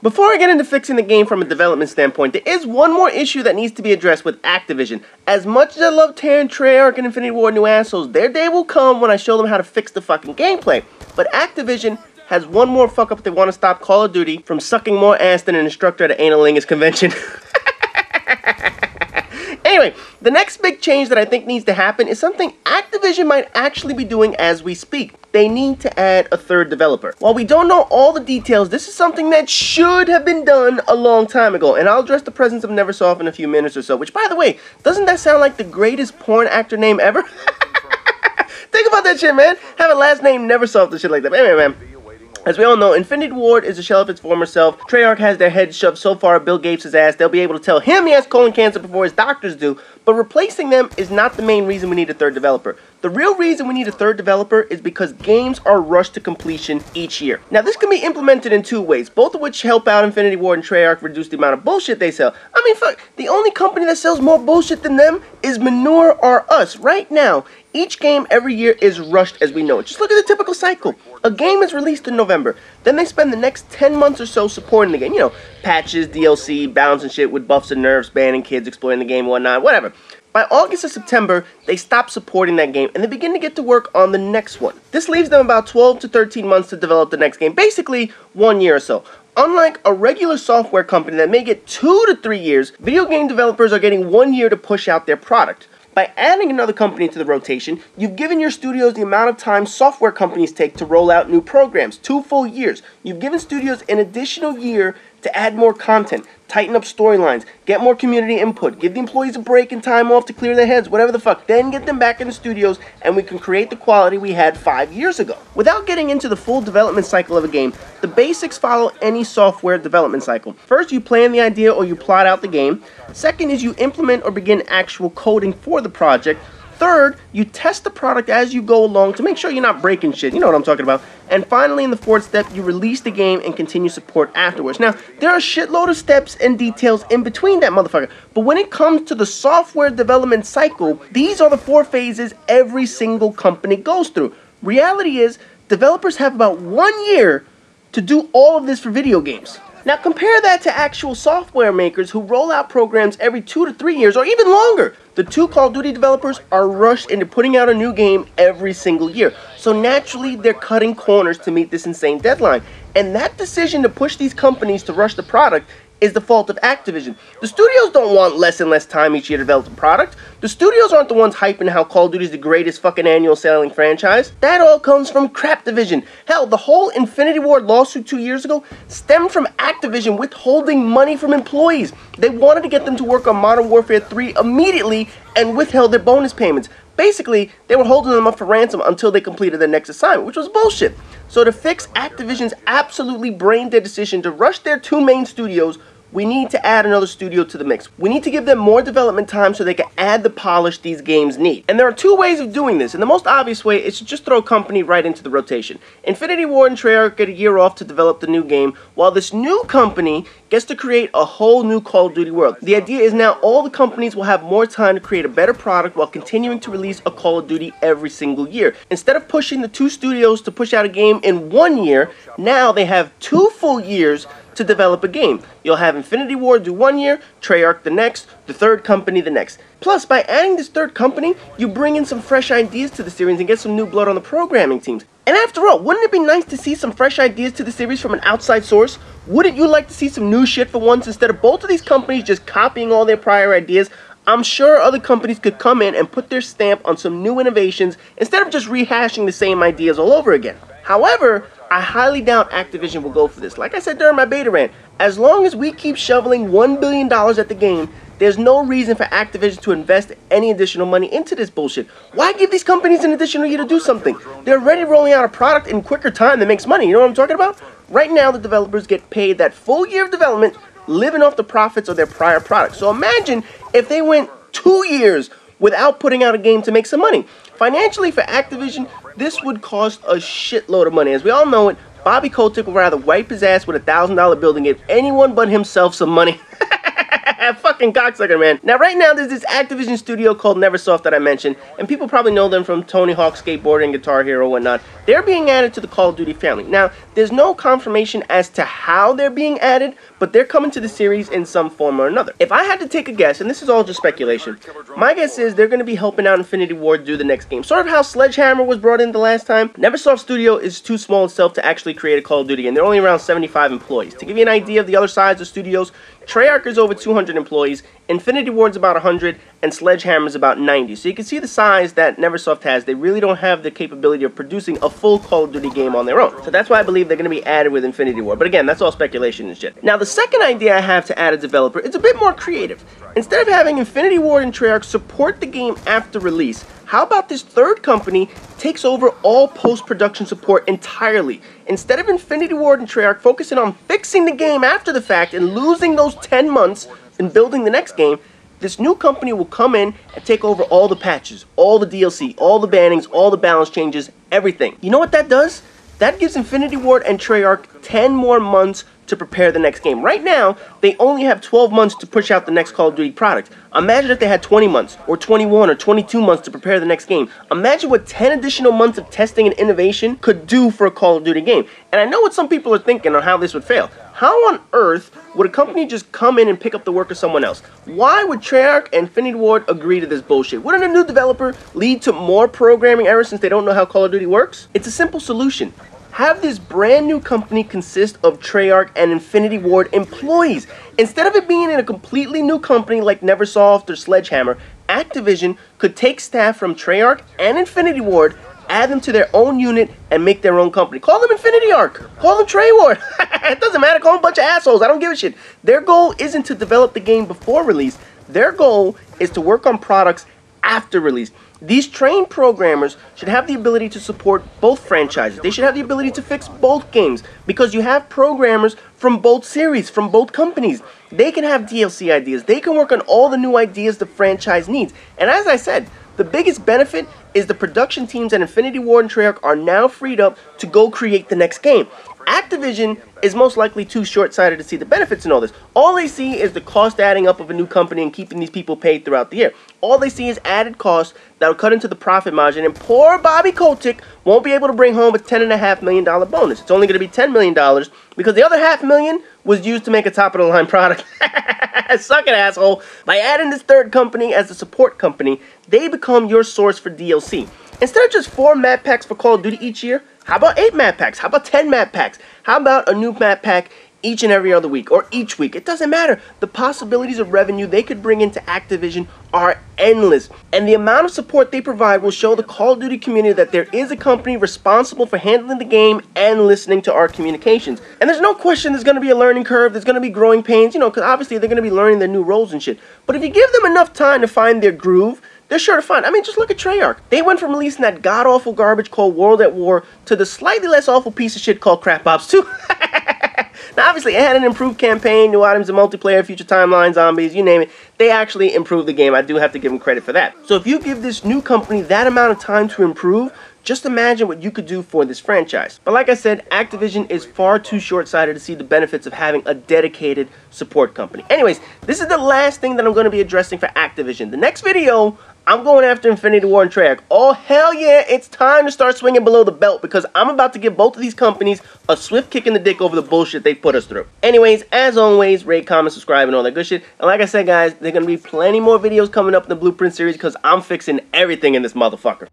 Before I get into fixing the game from a development standpoint, there is one more issue that needs to be addressed with Activision. As much as I love tearing Treyarch and Infinity Ward new assholes, their day will come when I show them how to fix the fucking gameplay. But Activision has one more fuck up if they want to stop Call of Duty from sucking more ass than an instructor at an analingus convention. Anyway, the next big change that I think needs to happen is something Activision might actually be doing as we speak. They need to add a third developer. While we don't know all the details, this is something that should have been done a long time ago, and I'll address the presence of Neversoft in a few minutes or so, which, by the way, doesn't that sound like the greatest porn actor name ever? Think about that shit, man. Have a last name Neversoft and shit like that. Anyway, man. As we all know, Infinity Ward is a shell of its former self. Treyarch has their head shoved so far up Bill Gates' ass, they'll be able to tell him he has colon cancer before his doctors do. But replacing them is not the main reason we need a third developer. The real reason we need a third developer is because games are rushed to completion each year. Now, this can be implemented in two ways, both of which help out Infinity Ward and Treyarch reduce the amount of bullshit they sell. I mean, fuck, the only company that sells more bullshit than them is Manure or us. Right now, each game every year is rushed as we know it. Just look at the typical cycle. A game is released in November. Then they spend the next 10 months or so supporting the game. You know, patches, DLC, balancing shit with buffs and nerfs, banning kids, exploiting the game and whatnot, whatever. By August or September, they stop supporting that game and they begin to get to work on the next one. This leaves them about 12 to 13 months to develop the next game, basically 1 year or so. Unlike a regular software company that may get 2 to 3 years, video game developers are getting 1 year to push out their product. By adding another company to the rotation, you've given your studios the amount of time software companies take to roll out new programs, 2 full years. You've given studios an additional year to add more content, tighten up storylines, get more community input, give the employees a break and time off to clear their heads, whatever the fuck, then get them back in the studios and we can create the quality we had 5 years ago. Without getting into the full development cycle of a game, the basics follow any software development cycle. First, you plan the idea or you plot out the game. Second is you implement or begin actual coding for the project. Third, you test the product as you go along to make sure you're not breaking shit. You know what I'm talking about. And finally, in the fourth step, you release the game and continue support afterwards. Now, there are a shitload of steps and details in between that motherfucker. But when it comes to the software development cycle, these are the 4 phases every single company goes through. Reality is, developers have about 1 year to do all of this for video games. Now compare that to actual software makers who roll out programs every 2 to 3 years or even longer. The 2 Call of Duty developers are rushed into putting out a new game every single year. So naturally they're cutting corners to meet this insane deadline. And that decision to push these companies to rush the product is the fault of Activision. The studios don't want less and less time each year to develop the product. The studios aren't the ones hyping how Call of Duty is the greatest fucking annual selling franchise. That all comes from Crap Division. Hell, the whole Infinity Ward lawsuit 2 years ago stemmed from Activision withholding money from employees. They wanted to get them to work on Modern Warfare 3 immediately and withheld their bonus payments. Basically, they were holding them up for ransom until they completed their next assignment, which was bullshit. So to fix Activision's absolutely brain-dead decision to rush their 2 main studios, we need to add another studio to the mix. We need to give them more development time so they can add the polish these games need. And there are 2 ways of doing this, and the most obvious way is to just throw a company right into the rotation. Infinity Ward and Treyarch get a year off to develop the new game, while this new company gets to create a whole new Call of Duty world. The idea is now all the companies will have more time to create a better product while continuing to release a Call of Duty every single year. Instead of pushing the 2 studios to push out a game in 1 year, now they have 2 full years to develop a game. You'll have Infinity Ward do 1 year, Treyarch the next, the 3rd company the next. Plus, by adding this 3rd company, you bring in some fresh ideas to the series and get some new blood on the programming teams. And after all, wouldn't it be nice to see some fresh ideas to the series from an outside source? Wouldn't you like to see some new shit for once instead of both of these companies just copying all their prior ideas? I'm sure other companies could come in and put their stamp on some new innovations instead of just rehashing the same ideas all over again. However, I highly doubt Activision will go for this. Like I said during my beta rant, as long as we keep shoveling $1 billion at the game, there's no reason for Activision to invest any additional money into this bullshit. Why give these companies an additional year to do something? They're already rolling out a product in quicker time that makes money. You know what I'm talking about? Right now, the developers get paid that full year of development, living off the profits of their prior products. So imagine if they went 2 years without putting out a game to make some money. Financially, for Activision, this would cost a shitload of money. As we all know it, Bobby Kotick would rather wipe his ass with a $1,000 bill than give anyone but himself some money. Fucking cocksucker, man. Now, right now, there's this Activision studio called Neversoft that I mentioned, and people probably know them from Tony Hawk Skateboarding, Guitar Hero, and whatnot. They're being added to the Call of Duty family. Now, There's no confirmation as to how they're being added, but they're coming to the series in some form or another. If I had to take a guess, and this is all just speculation, my guess is they're going to be helping out Infinity Ward do the next game. Sort of how Sledgehammer was brought in the last time. Neversoft Studio is too small itself to actually create a Call of Duty game. They're only around 75 employees. To give you an idea of the other size of studios, Treyarch is over 200 employees, Infinity Ward's about 100, and Sledgehammer's about 90. So you can see the size that Neversoft has. They really don't have the capability of producing a full Call of Duty game on their own. So that's why I believe they're going to be added with Infinity Ward. But again, that's all speculation and shit. Now, the second idea I have to add a developer is a bit more creative. Instead of having Infinity Ward and Treyarch support the game after release, how about this third company takes over all post-production support entirely? Instead of Infinity Ward and Treyarch focusing on fixing the game after the fact and losing those 10 months in building the next game, this new company will come in and take over all the patches, all the DLC, all the bannings, all the balance changes, everything. You know what that does? That gives Infinity Ward and Treyarch 10 more months to prepare the next game. Right now, they only have 12 months to push out the next Call of Duty product. Imagine if they had 20 months, or 21, or 22 months to prepare the next game. Imagine what 10 additional months of testing and innovation could do for a Call of Duty game. And I know what some people are thinking on how this would fail. How on earth would a company just come in and pick up the work of someone else? Why would Treyarch and Infinity Ward agree to this bullshit? Wouldn't a new developer lead to more programming errors since they don't know how Call of Duty works? It's a simple solution. Have this brand new company consist of Treyarch and Infinity Ward employees. Instead of it being in a completely new company like Neversoft or Sledgehammer, Activision could take staff from Treyarch and Infinity Ward, add them to their own unit, and make their own company. Call them Infinity Arc. Call them Trey Ward. It doesn't matter. Call them a bunch of assholes. I don't give a shit. Their goal isn't to develop the game before release. Their goal is to work on products after release. These trained programmers should have the ability to support both franchises. They should have the ability to fix both games because you have programmers from both series, from both companies. They can have DLC ideas. They can work on all the new ideas the franchise needs. And as I said, the biggest benefit is the production teams at Infinity Ward and Treyarch are now freed up to go create the next game. Activision is most likely too short-sighted to see the benefits in all this. All they see is the cost adding up of a new company and keeping these people paid throughout the year. All they see is added costs that will cut into the profit margin, and poor Bobby Kotick won't be able to bring home a $10.5 million bonus. It's only going to be $10 million because the other $500,000 was used to make a top-of-the-line product. Suck it, asshole. By adding this third company as a support company, they become your source for DLC. Instead of just 4 map packs for Call of Duty each year, how about 8 map packs? How about 10 map packs? How about a new map pack each and every other week or each week? It doesn't matter. The possibilities of revenue they could bring into Activision are endless. And the amount of support they provide will show the Call of Duty community that there is a company responsible for handling the game and listening to our communications. And there's no question there's going to be a learning curve. There's going to be growing pains, you know, because obviously they're going to be learning their new roles and shit. But if you give them enough time to find their groove, they're sure to find. I mean, just look at Treyarch. They went from releasing that god-awful garbage called World at War to the slightly less awful piece of shit called Crap Ops 2. Now, obviously, it had an improved campaign, new items and multiplayer, future timeline, zombies, you name it. They actually improved the game. I do have to give them credit for that. So if you give this new company that amount of time to improve, just imagine what you could do for this franchise. But like I said, Activision is far too short-sighted to see the benefits of having a dedicated support company. Anyways, this is the last thing that I'm going to be addressing for Activision. The next video, I'm going after Infinity Ward and Treyarch. Oh, hell yeah, it's time to start swinging below the belt because I'm about to give both of these companies a swift kick in the dick over the bullshit they put us through. Anyways, as always, rate, comment, subscribe, and all that good shit. And like I said, guys, there are going to be plenty more videos coming up in the BluePrint series because I'm fixing everything in this motherfucker.